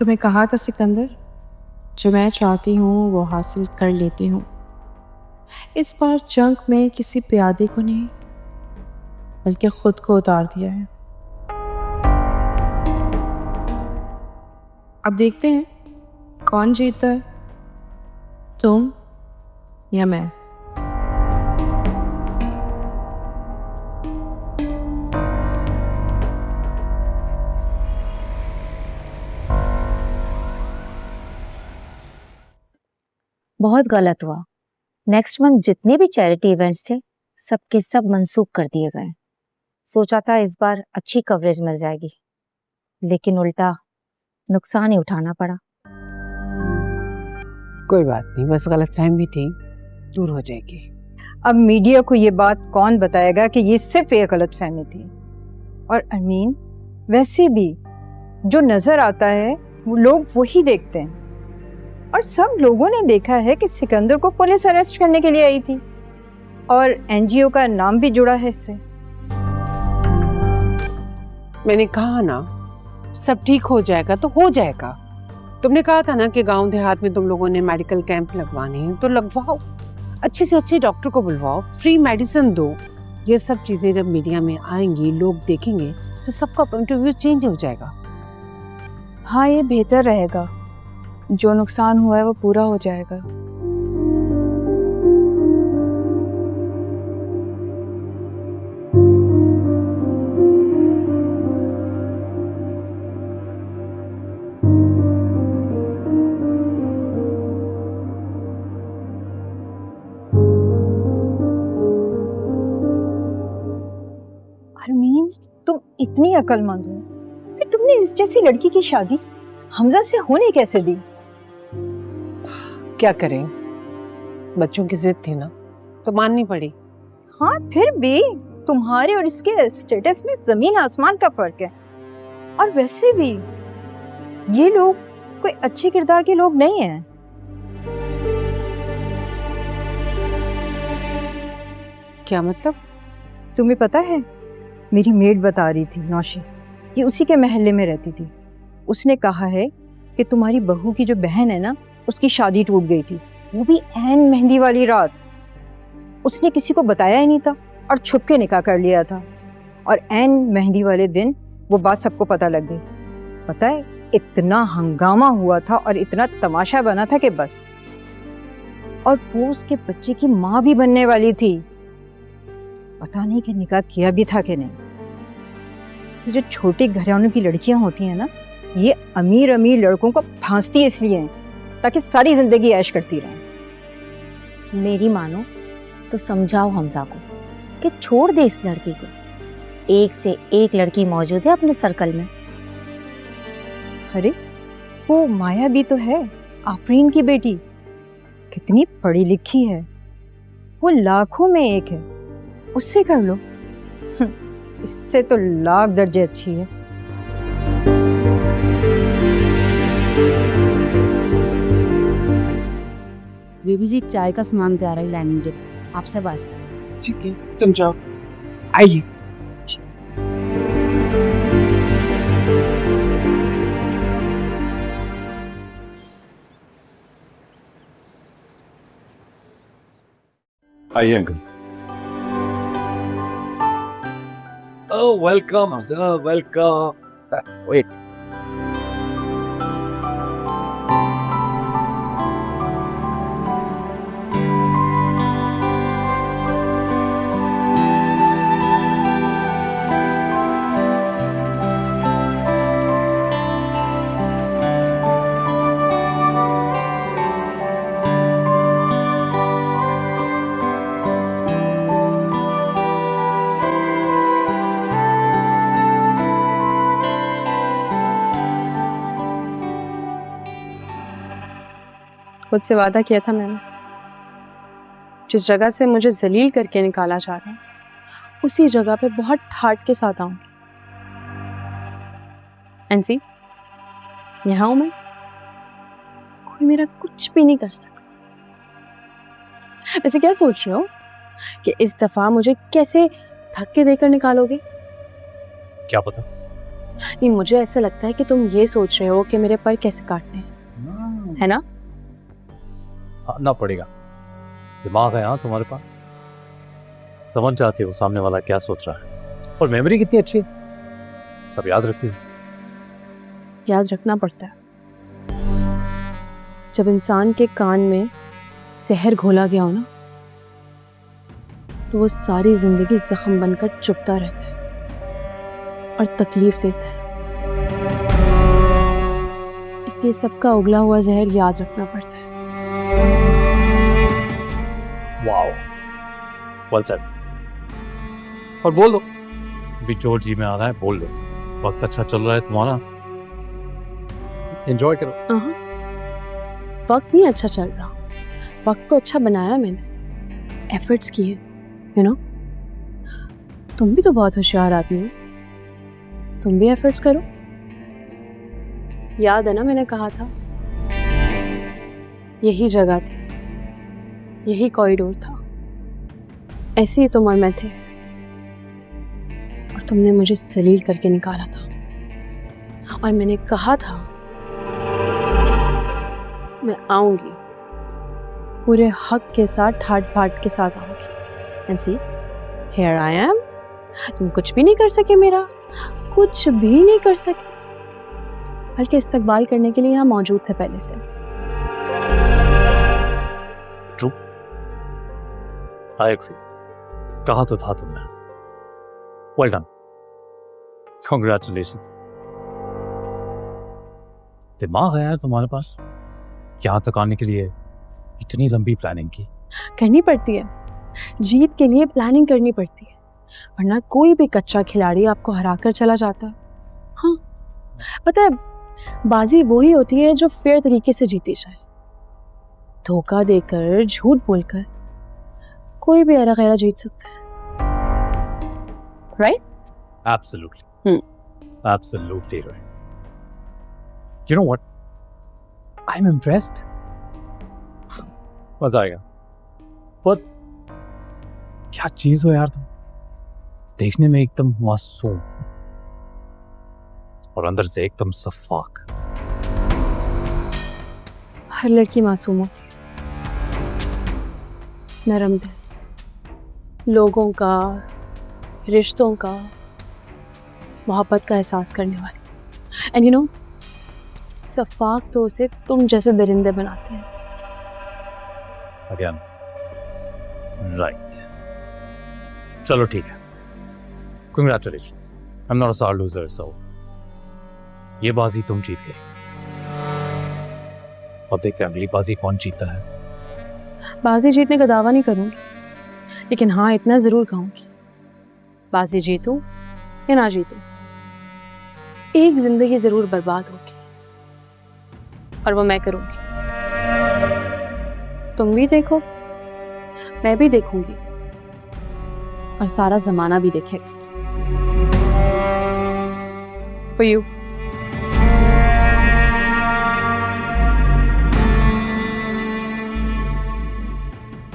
तुम्हें कहा था सिकंदर, जो मैं चाहती हूँ वो हासिल कर लेती हूँ। इस बार जंग में किसी प्यादे को नहीं बल्कि खुद को उतार दिया है। अब देखते हैं कौन जीतता है, तुम या मैं। बहुत गलत हुआ। नेक्स्ट मंथ जितने भी चैरिटी इवेंट्स थे सबके सब मंसूख कर दिए गए। सोचा था इस बार अच्छी कवरेज मिल जाएगी, लेकिन उल्टा नुकसान ही उठाना पड़ा। कोई बात नहीं, बस गलतफहमी थी, दूर हो जाएगी। अब मीडिया को ये बात कौन बताएगा कि ये सिर्फ एक गलतफहमी थी। और अमीन, वैसे भी जो नजर आता है वो लोग वही देखते हैं, और सब लोगों ने देखा है कि सिकंदर को पुलिस अरेस्ट करने के लिए आई थी, और एनजीओ का नाम भी जुड़ा है इससे। मैंने कहा ना, सब ठीक हो जाएगा तो हो जाएगा। तुमने कहा था ना कि गांव देहात में तुम लोगों ने मेडिकल कैंप लगवाने हैं, तो लगवाओ। अच्छे से अच्छे डॉक्टर को बुलवाओ, फ्री मेडिसिन दो। ये सब चीजें जब मीडिया में आएंगी, लोग देखेंगे, तो सबका पॉइंट ऑफ व्यू चेंज हो जाएगा। हाँ, ये बेहतर रहेगा। जो नुकसान हुआ है वो पूरा हो जाएगा। अरमीन, तुम इतनी अक्लमंद हो, फिर तुमने इस जैसी लड़की की शादी हमजा से होने कैसे दी? क्या करें, बच्चों की जिद थी ना, तो माननी पड़ी। हाँ, फिर भी तुम्हारे और इसके स्टेटस में जमीन आसमान का फर्क है। और वैसे भी ये लोग कोई अच्छे किरदार के लोग नहीं हैं। क्या मतलब? तुम्हें पता है, मेरी मेड बता रही थी नौशी, ये उसी के महल्ले में रहती थी। उसने कहा है कि तुम्हारी बहू की जो बहन है ना, उसकी शादी टूट गई थी, वो भी ऐन मेहंदी वाली रात। उसने किसी को बताया ही नहीं था और छुप के निकाह कर लिया था, और ऐन मेहंदी वाले दिन वो बात सबको पता लग गई। पता है, इतना हंगामा हुआ था और इतना तमाशा बना था कि बस। और वो उसके बच्चे की माँ भी बनने वाली थी। पता नहीं कि निकाह किया भी था कि नहीं। ये जो छोटी घरानों की लड़कियां होती हैं ना, ये अमीर अमीर लड़कों को फांसती इसलिए हैं ताकि सारी जिंदगी ऐश करती रहें। मेरी मानो तो समझाओ हमजा को कि छोड़ दे इस लड़की को। एक से एक लड़की मौजूद है अपने सर्कल में। अरे, वो माया भी तो है, आफरीन की बेटी, कितनी पढ़ी लिखी है। वो लाखों में एक है, उससे कर लो। इससे तो लाख दर्जे अच्छी है। बेबी जी, चाय का सामान तैयार है, लाइन मुझे आपसे बात। ठीक है, तुम जाओ, आइए। आइए uncle. Oh, welcome, sir. Welcome. Wait. खुद से वादा किया था मैंने, जिस जगह से मुझे जलील करके निकाला जा रहा है उसी जगह पे बहुत ठाट के साथ आऊंगी। एनसी, यहाँ हूं मैं, कोई मेरा कुछ भी नहीं कर सका। वैसे क्या सोच रहे हो कि इस दफा मुझे कैसे धक्के देकर निकालोगे? क्या पता, नहीं, मुझे ऐसा लगता है कि तुम ये सोच रहे हो कि मेरे पर कैसे काटने हैं, है ना? ना पड़ेगा, दिमाग है हाँ तुम्हारे पास, समझ जाती हो सामने वाला क्या सोच रहा है, और मेमोरी कितनी अच्छी है, सब याद रखती हो। याद रखना पड़ता है। जब इंसान के कान में जहर घोला गया हो ना, तो वो सारी जिंदगी जख्म बनकर चुभता रहता है और तकलीफ देता है। इसलिए सबका उगला हुआ जहर याद रखना पड़ता है। Wow, well said. और बोल दो, अभी जो जी में आ रहा है बोल दो, वक्त अच्छा चल रहा है तुम्हारा, एंजॉय करो। वक्त नहीं अच्छा चल रहा, वक्त तो अच्छा बनाया मैंने, एफर्ट्स किए, यू नो। तुम भी तो बहुत होशियार आदमी हो, तुम भी एफर्ट्स करो। याद है ना मैंने कहा था यही जगह थी, यही कॉरिडोर था, ऐसे ही तुम और मैं थे, और तुमने मुझे सलील करके निकाला था, और मैंने कहा था मैं आऊंगी, पूरे हक के साथ, ठाट बाट के साथ आऊंगी। And see, here I am. तुम कुछ भी नहीं कर सके मेरा, कुछ भी नहीं कर सके, बल्कि इस्तकबाल करने के लिए यहाँ मौजूद थे पहले से। ट्रू, आई एग्री, कहा तो था तुमने। Well done, congratulations. दिमाग है यार तुम्हारे पास, यहाँ तक आने के लिए इतनी लंबी प्लानिंग की। करनी पड़ती है, जीत के लिए प्लानिंग करनी पड़ती है, वरना कोई भी कच्चा खिलाड़ी आपको हराकर चला जाता है। हाँ, पता है, बाजी वही होती है जो फेयर तरीके से जीती जाए। धोखा देकर, झूठ बोलकर कोई भी ऐरा गैरा जीत सकता है, right? Absolutely. Absolutely right. You know what? I'm impressed. मजा आएगा। पर क्या चीज हो यार तुम, देखने में एकदम मासूम और अंदर से एकदम सफाक। हर लड़की मासूम होती है, नरम दिल, लोगों का, रिश्तों का, मोहब्बत का एहसास करने वाली। एंड यू नो, सफाक तो उसे तुम जैसे दरिंदे बनाते हैं। Again. Right. चलो ठीक है, Congratulations. I'm not a sore loser, so ये बाजी तुम जीत गए। अब देखते हैं अगली बाजी कौन जीतता है। बाजी जीतने का दावा नहीं करूंगी, लेकिन हाँ इतना जरूर कहूंगी, बाजी जीतूं या ना जीतूं, एक जिंदगी जरूर बर्बाद होगी, और वो मैं करूंगी। तुम भी देखो, मैं भी देखूंगी, और सारा जमाना भी देखेगा। For you.